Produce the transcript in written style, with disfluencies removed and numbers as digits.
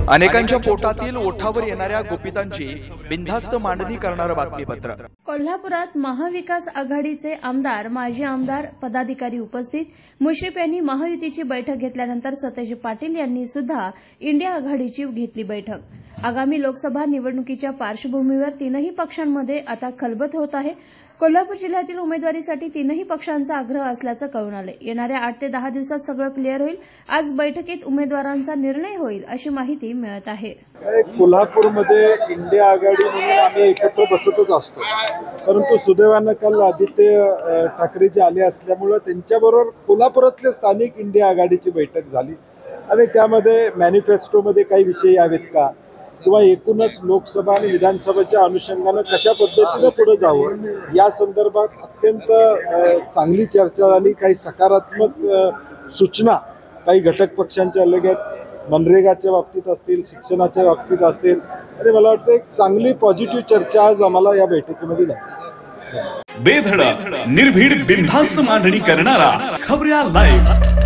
अनेकांच्या पोटातील ओठावर येणाऱ्या गुपितांची बिनधास्त मांडणी करणारं बातमीपत्र। कोल्हापुरात महाविकास आघाडीचे आमदार, माजी आमदार, पदाधिकारी उपस्थित। मुश्रीफ यांनी महायुतीची बैठक घेतल्यानंतर सतेज पाटील यांनी सुद्धा इंडिया आघाडीची घेतली बैठक। आगामी लोकसभा निवडणुकीच्या पार्श्वभूमीवर तीनही पक्षांमध्ये आता खलबत होत आहे। कोल्हापूर जिल्ह्यातील उमेदवारीसाठी तीनही पक्षांचा आग्रह असल्याचं कळून आले। येणाऱ्या 8 ते 10 दिवसात सगळं क्लिअर होईल। आज बैठकीत उमेदवारांचा निर्णय होईल अशी माहिती मिळत आहे। कोल्हापूरमध्ये इंडिया आघाडी म्हणून आम्ही एकत्र बसतच असतो, परंतु सुदैवानं काल आदित्य ठाकरे जे आले असल्यामुळे त्यांच्याबरोबर कोल्हापुरातल्या स्थानिक इंडिया आघाडीची बैठक झाली आणि त्यामध्ये मॅनिफेस्टोमध्ये काही विषय यावेत का किंवा एकूणच लोकसभा आणि विधानसभेच्या अनुषंगाने कशा पद्धतीने पुढे जावं या संदर्भात अत्यंत चांगली चर्चा झाली। काही सकारात्मक सूचना काही घटक पक्षांच्या लगत मनरेगाच्या बाबतीत असतील, शिक्षणाच्या बाबतीत असेल आणि मला वाटतं एक चांगली पॉझिटिव्ह चर्चा आज आम्हाला या बैठकीमध्ये झाली। बेधडक निर्भीड बिनधास्त मांडणी करणारा खबऱ्या लाईव्ह।